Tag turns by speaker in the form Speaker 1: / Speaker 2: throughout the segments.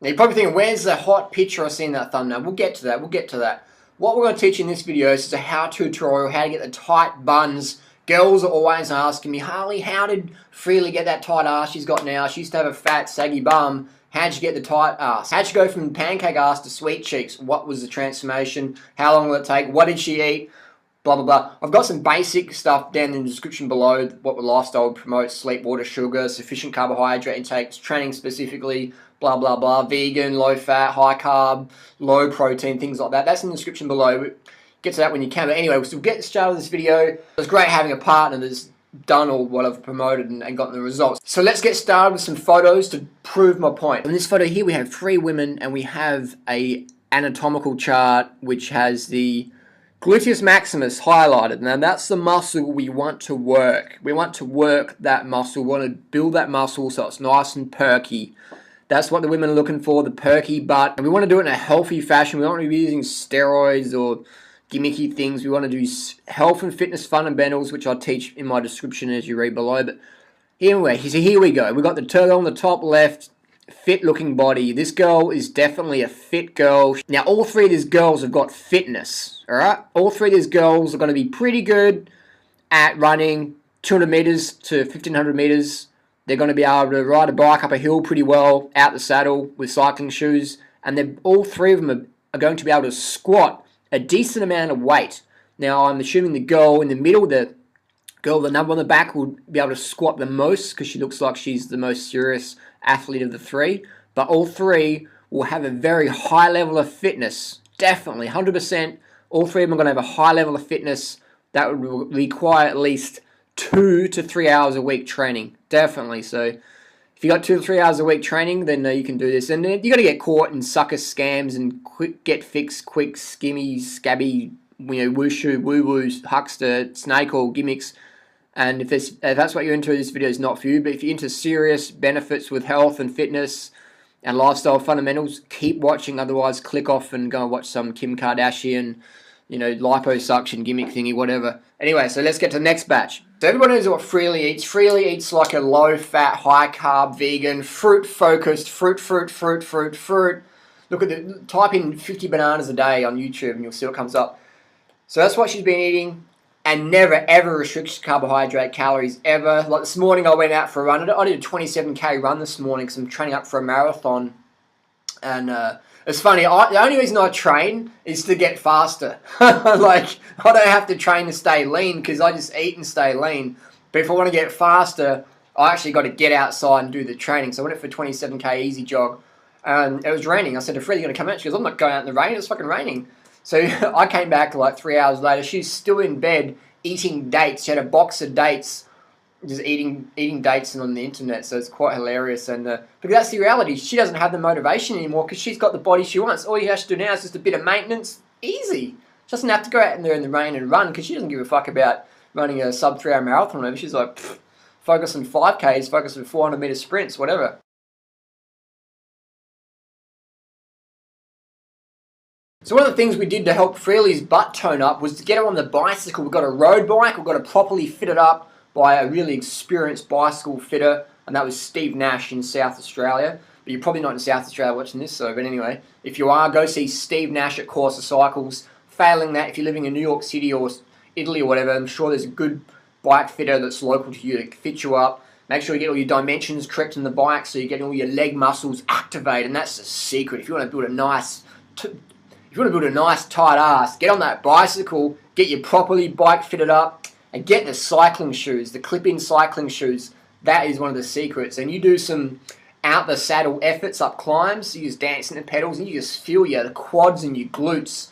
Speaker 1: Now you're probably thinking, where's the hot picture I see in that thumbnail? We'll get to that, we'll get to that. What we're going to teach in this video is a how-to tutorial, how to get the tight buns. Girls are always asking me, Harley, how did Freely get that tight ass she's got now? She used to have a fat, saggy bum. How'd you get the tight ass? How'd you go from pancake ass to sweet cheeks? What was the transformation? How long will it take? What did she eat? Blah, blah, blah. I've got some basic stuff down in the description below, what the lifestyle promotes: sleep, water, sugar, sufficient carbohydrate intake, training specifically, blah, blah, blah, vegan, low fat, high carb, low protein, things like that. That's in the description below. Get to that when you can. But anyway, we'll still get started with this video. It was great having a partner that's done all what I've promoted and gotten the results. So let's get started with some photos to prove my point. In this photo here, we have 3 women and we have a anatomical chart which has the gluteus maximus highlighted. Now that's the muscle we want to work. We want to work that muscle. We want to build that muscle so it's nice and perky. That's what the women are looking for, the perky butt. And we want to do it in a healthy fashion. We don't want to be using steroids or gimmicky things. We want to do health and fitness fundamentals, which I'll teach in my description as you read below. But anyway, so here we go. We've got the turtle on the top left, fit looking body. This girl is definitely a fit girl. Now all 3 of these girls have got fitness, alright? All 3 of these girls are going to be pretty good at running 200 meters to 1500 meters. They're going to be able to ride a bike up a hill pretty well, out the saddle with cycling shoes. And all 3 of them are going to be able to squat a decent amount of weight. Now I'm assuming the girl in the middle, the girl with the number on the back, will be able to squat the most because she looks like she's the most serious athlete of the 3. But all 3 will have a very high level of fitness. Definitely, 100%. All 3 of them are going to have a high level of fitness that would require at least 2 to 3 hours a week training. Definitely. So if you got 2 to 3 hours a week training, then you can do this. And you got to get caught in sucker scams and quick get fixed, quick, skimmy, scabby, wushu, woo-woos, huckster, snake oil gimmicks. And if that's what you're into, this video is not for you. But if you're into serious benefits with health and fitness and lifestyle fundamentals, keep watching. Otherwise, click off and go and watch some Kim Kardashian, liposuction gimmick thingy, whatever. Anyway, so let's get to the next batch. So everyone knows what Freely eats. Freely eats like a low-fat, high-carb, vegan, fruit-focused, fruit. Look at type in 50 bananas a day on YouTube and you'll see what comes up. So that's what she's been eating, and never ever restricts carbohydrate calories ever. Like this morning I went out for a run. I did a 27k run this morning because I'm training up for a marathon. And it's funny, the only reason I train is to get faster. Like, I don't have to train to stay lean because I just eat and stay lean. But if I want to get faster, I actually got to get outside and do the training. So I went for a 27k easy jog. And it was raining. I said to Fred, "You going to come out?" She goes, "I'm not going out in the rain. It's fucking raining." So I came back like 3 hours later. She's still in bed eating dates. She had a box of dates, just eating dates and on the internet. So it's quite hilarious. And because that's the reality. She doesn't have the motivation anymore because she's got the body she wants. All you have to do now is just a bit of maintenance. Easy. She doesn't have to go out in there in the rain and run because she doesn't give a fuck about running a sub 3 hour marathon or whatever. She's like, focus on 5Ks, focus on 400 meter sprints, whatever. So one of the things we did to help Freely's butt tone up was to get her on the bicycle. We've got a road bike. We've got it properly fitted up by a really experienced bicycle fitter, and that was Steve Nash in South Australia. But you're probably not in South Australia watching this, so but anyway, if you are, go see Steve Nash at Corsa Cycles. Failing that, if you're living in New York City or Italy or whatever, I'm sure there's a good bike fitter that's local to you to fit you up. Make sure you get all your dimensions correct in the bike so you get all your leg muscles activated, and that's the secret. If you want to build a nice tight ass, get on that bicycle, get your properly bike fitted up, and get the cycling shoes, the clip-in cycling shoes. That is one of the secrets. And you do some out-the-saddle efforts up climbs, you just dancing the pedals, and you just feel the quads and your glutes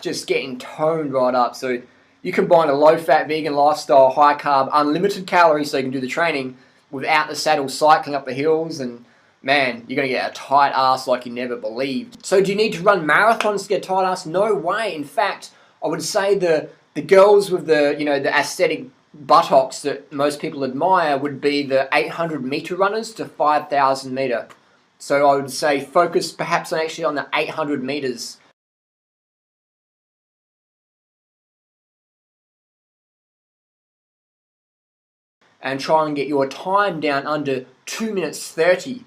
Speaker 1: just getting toned right up. So you combine a low-fat vegan lifestyle, high-carb, unlimited calories so you can do the training without the saddle cycling up the hills, and man, you're going to get a tight ass like you never believed. So do you need to run marathons to get a tight ass? No way. In fact, I would say the girls with the aesthetic buttocks that most people admire would be the 800 meter runners to 5,000 meter. So I would say focus perhaps actually on the 800 meters. And try and get your time down under 2 minutes 30.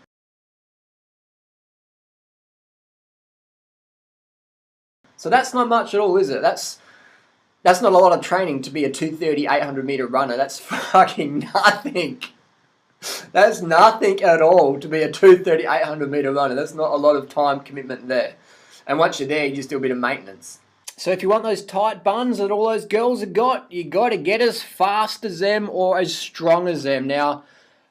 Speaker 1: So that's not much at all, is it? That's not a lot of training to be a 230, 800 meter runner. That's fucking nothing. That's nothing at all to be a 230, 800 meter runner. That's not a lot of time commitment there. And once you're there, you just do a bit of maintenance. So if you want those tight buns that all those girls have got, you got to get as fast as them or as strong as them. Now,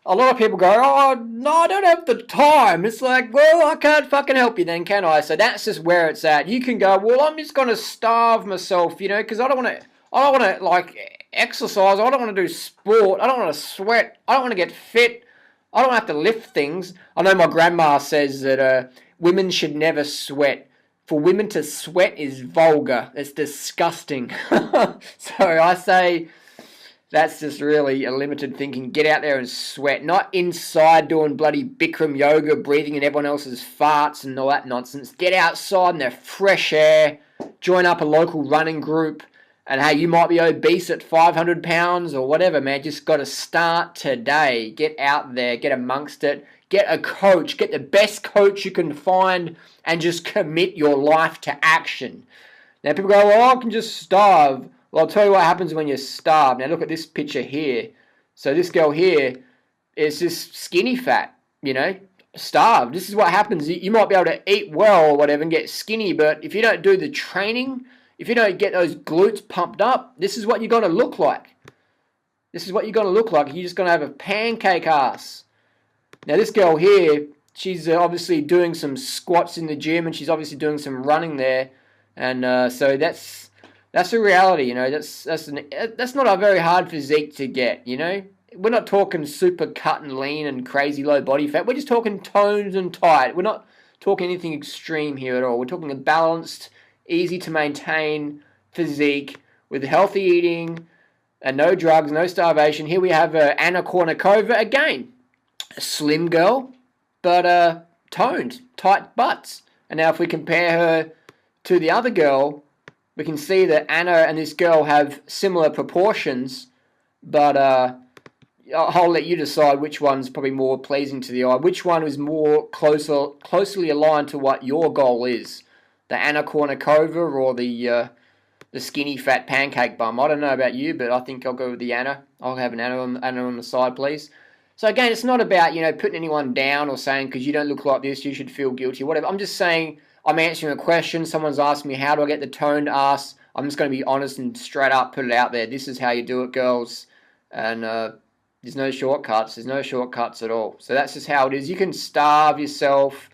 Speaker 1: a lot of people go, oh, no, I don't have the time. It's like, well, I can't fucking help you then, can I? So that's just where it's at. You can go, well, I'm just going to starve myself, you know, because I don't want to, like, exercise. I don't want to do sport. I don't want to sweat. I don't want to get fit. I don't have to lift things. I know my grandma says that women should never sweat. For women to sweat is vulgar. It's disgusting. So I say that's just really a limited thinking. Get out there and sweat. Not inside doing bloody Bikram yoga, breathing in everyone else's farts and all that nonsense. Get outside in the fresh air. Join up a local running group. And hey, you might be obese at 500 pounds or whatever, man. Just got to start today. Get out there. Get amongst it. Get a coach. Get the best coach you can find and just commit your life to action. Now, people go, well, I can just starve. Well, I'll tell you what happens when you starve. Now, look at this picture here. So this girl here is just skinny fat, you know, starved. This is what happens. You might be able to eat well or whatever and get skinny, but if you don't do the training, if you don't get those glutes pumped up, this is what you're going to look like. This is what you're going to look like. You're just going to have a pancake ass. Now, this girl here, she's obviously doing some squats in the gym, and she's obviously doing some running there, and so that's a reality, you know. That's not a very hard physique to get, you know. We're not talking super cut and lean and crazy low body fat. We're just talking toned and tight. We're not talking anything extreme here at all. We're talking a balanced, easy to maintain physique with healthy eating and no drugs, no starvation. Here we have Anna Kournikova again. A slim girl, but toned, tight butts. And now if we compare her to the other girl, we can see that Anna and this girl have similar proportions, but I'll let you decide which one's probably more pleasing to the eye. Which one is more closely aligned to what your goal is? The Anna Kournikova or the skinny fat pancake bum? I don't know about you, but I think I'll go with the Anna. I'll have an Anna on the side, please. So again, it's not about, you know, putting anyone down or saying because you don't look like this, you should feel guilty, whatever. I'm just saying I'm answering a question. Someone's asked me, how do I get the toned ass? I'm just going to be honest and straight up put it out there. This is how you do it, girls. And there's no shortcuts. There's no shortcuts at all. So that's just how it is. You can starve yourself.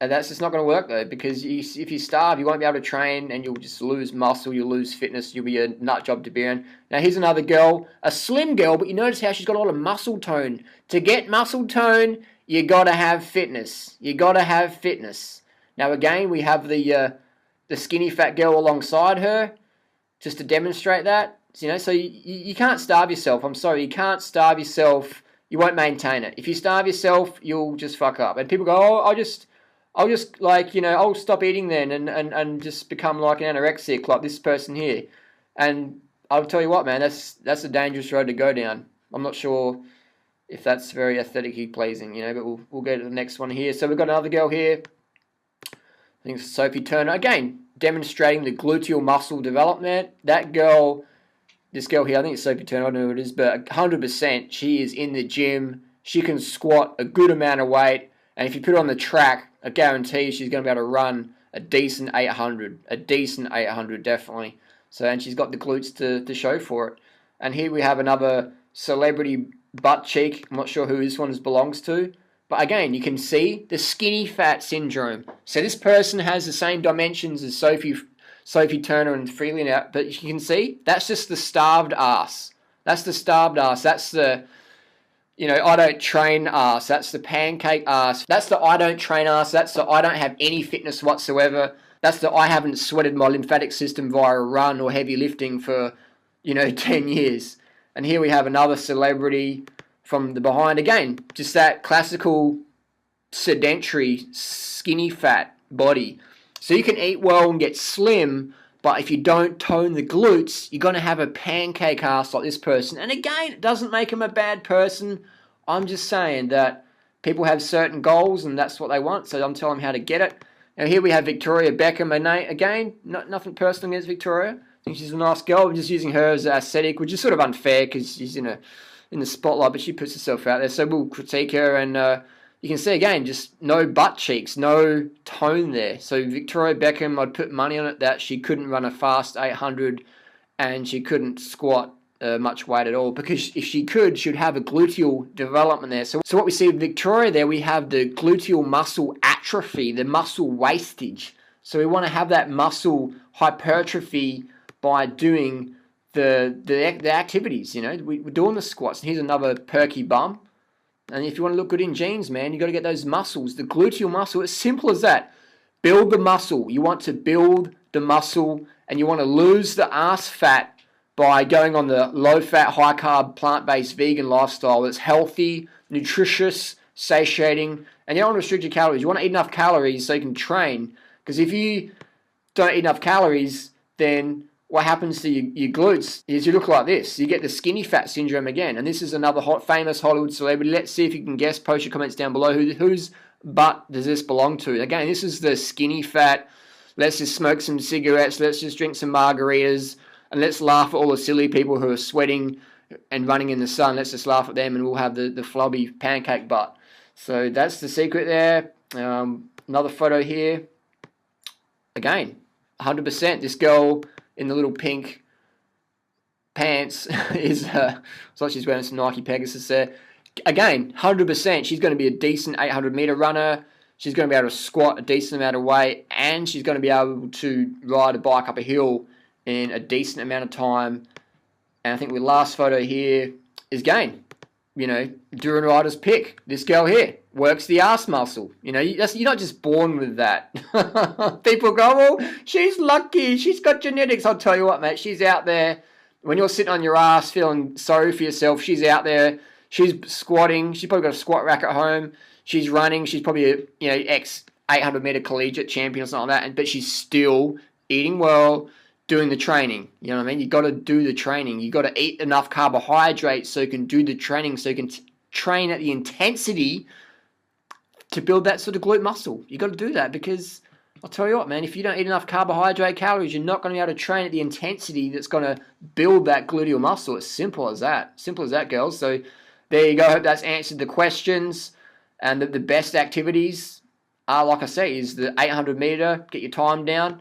Speaker 1: And that's just not going to work, though, because if you starve, you won't be able to train, and you'll just lose muscle, you'll lose fitness, you'll be a nut job to be in. Now, here's another girl, a slim girl, but you notice how she's got a lot of muscle tone. To get muscle tone, you got to have fitness. You got to have fitness. Now, again, we have the skinny fat girl alongside her, just to demonstrate that. You know, so you can't starve yourself. I'm sorry, you can't starve yourself. You won't maintain it. If you starve yourself, you'll just fuck up. And people go, oh, I'll just like, you know, I'll stop eating then and just become like an anorexic like this person here. And I'll tell you what, man, that's a dangerous road to go down. I'm not sure if that's very aesthetically pleasing, you know, but we'll go to the next one here. So we've got another girl here. I think it's Sophie Turner. Again, demonstrating the gluteal muscle development. That girl, this girl here, I think it's Sophie Turner, I don't know who it is, but 100% she is in the gym. She can squat a good amount of weight. And if you put her on the track, I guarantee she's going to be able to run a decent 800. A decent 800, definitely. So, and she's got the glutes to show for it. And here we have another celebrity butt cheek. I'm not sure who this one belongs to. But again, you can see the skinny fat syndrome. So this person has the same dimensions as Sophie Turner and Freeland out. But you can see, that's just the starved ass. That's the starved ass. That's the, you know, I don't train ass. That's the pancake ass. That's the I don't train ass. That's the I don't have any fitness whatsoever. That's the I haven't sweated my lymphatic system via a run or heavy lifting for, you know, 10 years. And here we have another celebrity from the behind. Again, just that classical sedentary skinny fat body. So you can eat well and get slim, but if you don't tone the glutes, you're going to have a pancake ass like this person. And again, it doesn't make them a bad person. I'm just saying that people have certain goals and that's what they want. So I'm telling them how to get it. Now here we have Victoria Beckham. Again, nothing personal against Victoria. I think she's a nice girl. We're just using her as aesthetic, which is sort of unfair because she's in the spotlight, but she puts herself out there. So we'll critique her, and you can see again, just no butt cheeks, no tone there. So Victoria Beckham, I'd put money on it that she couldn't run a fast 800, and she couldn't squat much weight at all, because if she could, she'd have a gluteal development there. So what we see with Victoria there, we have the gluteal muscle atrophy, the muscle wastage. So we want to have that muscle hypertrophy by doing the activities. You know, we're doing the squats. And here's another perky bum. And if you want to look good in jeans, man, you got to get those muscles, the gluteal muscle. It's simple as that. Build the muscle. You want to build the muscle, and you want to lose the ass fat by going on the low-fat, high-carb, plant-based vegan lifestyle that's healthy, nutritious, satiating, and you don't want to restrict your calories. You want to eat enough calories so you can train, because if you don't eat enough calories, then what happens to your glutes is you look like this. You get the skinny fat syndrome again, and this is another famous Hollywood celebrity. Let's see if you can guess. Post your comments down below. Whose butt does this belong to? Again, this is the skinny fat. Let's just smoke some cigarettes. Let's just drink some margaritas. And let's laugh at all the silly people who are sweating and running in the sun. Let's just laugh at them, and we'll have the flubby pancake butt. So that's the secret there. Another photo here. Again, 100%. This girl in the little pink pants is it's like she's wearing some Nike Pegasus there. Again, 100%. She's going to be a decent 800-meter runner. She's going to be able to squat a decent amount of weight, and she's going to be able to ride a bike up a hill in a decent amount of time. And I think the last photo here is again, you know, Duran Rider's pick. This girl here works the ass muscle. You know, you're not just born with that. People go, well, she's lucky. She's got genetics. I'll tell you what, mate. She's out there. When you're sitting on your ass feeling sorry for yourself, she's out there. She's squatting. She's probably got a squat rack at home. She's running. She's probably a ex 800-meter collegiate champion or something like that. But she's still eating well, doing the training. You know what I mean? You got to do the training. You got to eat enough carbohydrates so you can do the training, so you can train at the intensity to build that sort of glute muscle. You got to do that, because I'll tell you what, man, if you don't eat enough carbohydrate calories, you're not going to be able to train at the intensity that's going to build that gluteal muscle. It's simple as that. Simple as that, girls. So there you go. I hope that's answered the questions. And the best activities are, like I say, is the 800 meter, get your time down.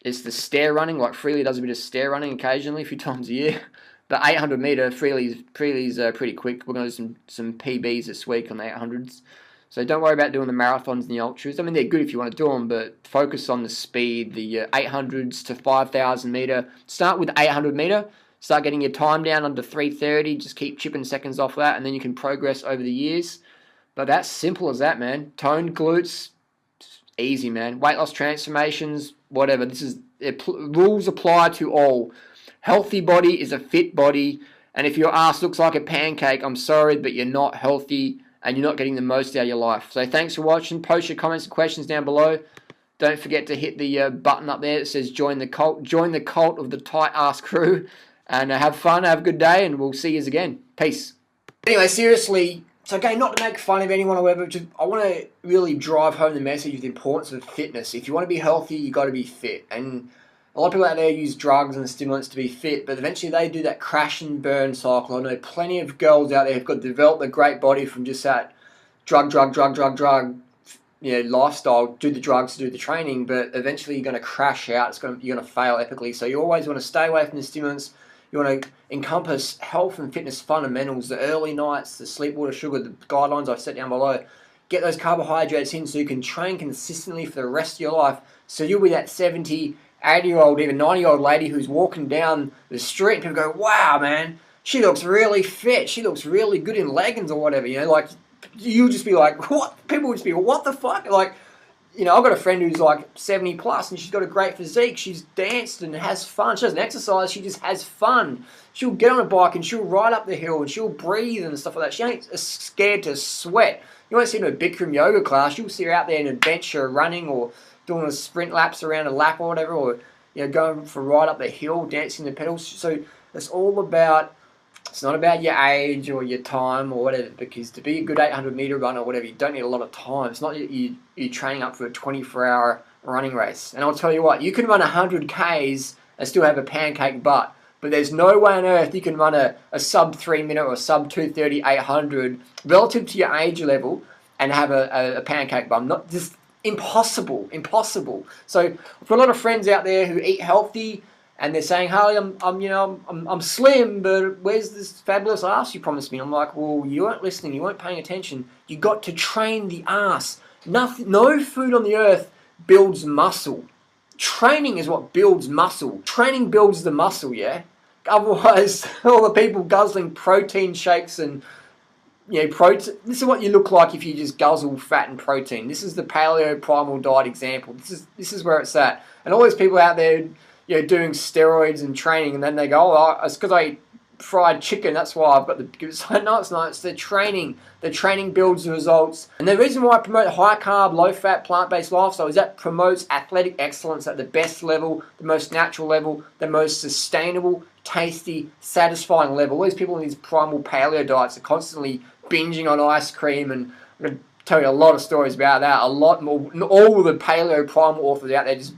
Speaker 1: It's the stair running, like Freely does a bit of stair running occasionally, a few times a year. The 800 meter, Freely's pretty quick. We're going to do some PBs this week on the 800s. So don't worry about doing the marathons and the ultras. I mean, they're good if you want to do them, but focus on the speed, the 800s to 5,000 meter. Start with 800 meter. Start getting your time down under 3:30. Just keep chipping seconds off that, and then you can progress over the years. But that's simple as that, man. Toned glutes, easy, man. Weight loss transformations, whatever. Rules apply to all. Healthy body is a fit body, and if your ass looks like a pancake, I'm sorry, but you're not healthy, and you're not getting the most out of your life. So thanks for watching. Post your comments and questions down below. Don't forget to hit the button up there that says join the cult. Join the cult of the tight ass crew, and have fun, have a good day, and we'll see you again. Peace. Anyway, seriously, it's okay not to make fun of anyone or whatever. Just, I want to really drive home the message of the importance of fitness. If you want to be healthy, you got to be fit. And a lot of people out there use drugs and stimulants to be fit, but eventually they do that crash and burn cycle. I know plenty of girls out there who've got developed a great body from just that drug, lifestyle. Do the drugs, do the training, but eventually you're going to crash out. You're going to fail epically. So you always want to stay away from the stimulants. You want to encompass health and fitness fundamentals, the early nights, the sleep, water, sugar, the guidelines I've set down below. Get those carbohydrates in so you can train consistently for the rest of your life. So you'll be that 70, 80-year-old, even 90-year-old lady who's walking down the street and people go, wow, man, she looks really fit. She looks really good in leggings or whatever. You know, like, you'll just be like, what? People would just be, what the fuck? Like, you know, I've got a friend who's like 70 plus and she's got a great physique. She's danced and has fun. She doesn't exercise. She just has fun. She'll get on a bike and she'll ride up the hill and she'll breathe and stuff like that. She ain't scared to sweat. You won't see her in a Bikram yoga class. You'll see her out there in a bench or running or doing a sprint laps around a lap or whatever, or, you know, going for a ride up the hill, dancing the pedals. So it's all about It's not about your age or your time or whatever, because to be a good 800-meter runner or whatever, you don't need a lot of time. It's not you're training up for a 24-hour running race. And I'll tell you what, you can run 100 Ks and still have a pancake butt. But there's no way on earth you can run a sub 3 minute or sub 2:30 800 relative to your age level and have a pancake bum. Not just impossible. So for a lot of friends out there who eat healthy and they're saying, "Harley, I'm slim, but where's this fabulous ass you promised me?" I'm like, "Well, you weren't listening. You weren't paying attention. You got to train the ass. No food on the earth builds muscle. Training is what builds muscle. Training builds the muscle, yeah? Otherwise, all the people guzzling protein shakes and, protein. This is what you look like if you just guzzle fat and protein. This is the paleo primal diet example. This is where it's at. And all these people out there, doing steroids and training, and then they go, "Oh, it's because I eat fried chicken, that's why I've got the..." It's like, no, it's not. It's the training. The training builds the results. And the reason why I promote high carb, low fat, plant-based lifestyle is that promotes athletic excellence at the best level, the most natural level, the most sustainable, tasty, satisfying level. All these people in these primal paleo diets are constantly binging on ice cream, and I'm going to tell you a lot of stories about that. A lot more. All the paleo primal authors out there just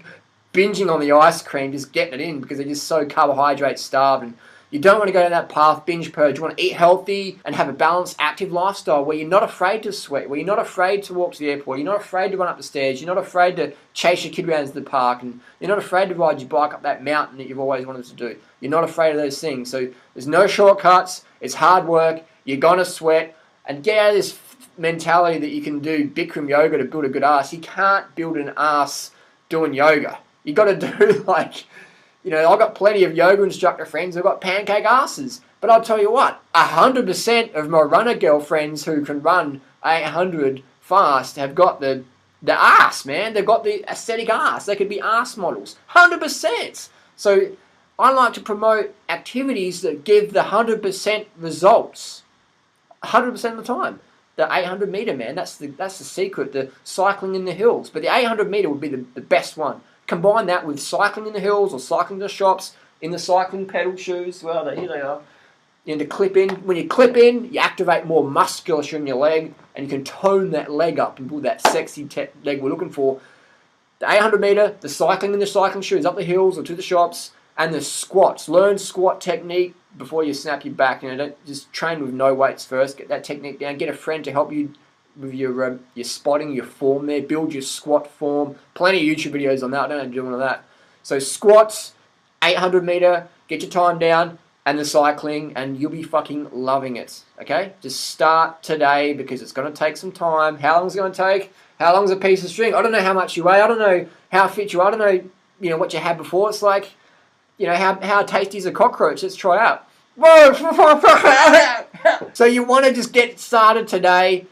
Speaker 1: binging on the ice cream, just getting it in because they're just so carbohydrate starved. And you don't want to go down that path, binge purge. You want to eat healthy and have a balanced, active lifestyle where you're not afraid to sweat, where you're not afraid to walk to the airport, you're not afraid to run up the stairs, you're not afraid to chase your kid around to the park, and you're not afraid to ride your bike up that mountain that you've always wanted to do. You're not afraid of those things. So there's no shortcuts. It's hard work. You're going to sweat. And get out of this mentality that you can do Bikram yoga to build a good ass. You can't build an ass doing yoga. You got to do I've got plenty of yoga instructor friends who've got pancake asses. But I'll tell you what, 100% of my runner girlfriends who can run 800 fast have got the ass, man. They've got the aesthetic ass. They could be ass models. 100%. So I like to promote activities that give the 100% results. 100% of the time. The 800 meter, man, that's the secret. The cycling in the hills. But the 800 meter would be the best one. Combine that with cycling in the hills or cycling in the shops in the cycling pedal shoes. Well, here they are. To clip in. When you clip in, you activate more musculature in your leg, and you can tone that leg up and build that sexy leg we're looking for. The 800 meter, the cycling in the cycling shoes up the hills or to the shops, and the squats. Learn squat technique before you snap your back. Don't just train with no weights first. Get that technique down. Get a friend to help you with your spotting, your form there. Build your squat form. Plenty of YouTube videos on that. I don't know how to do all of that. So squats, 800 meter, get your time down, and the cycling, and you'll be fucking loving it. Okay? Just start today because it's going to take some time. How long is it going to take? How long is a piece of string? I don't know how much you weigh. I don't know how fit you are. I don't know, what you had before. It's like, how tasty is a cockroach? Let's try out. So you want to just get started today.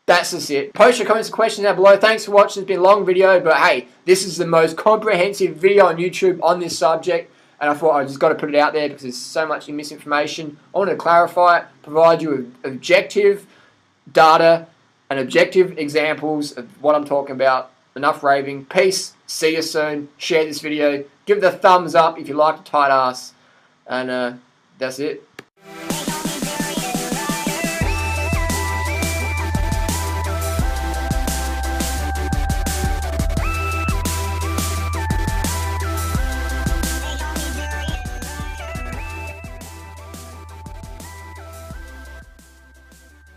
Speaker 1: That's just it. Post your comments and questions down below. Thanks for watching. It's been a long video, but hey, this is the most comprehensive video on YouTube on this subject, and I thought I just got to put it out there because there's so much misinformation. I want to clarify it, provide you with objective data and objective examples of what I'm talking about. Enough raving. Peace. See you soon. Share this video. Give it a thumbs up if you like a tight ass. And that's it.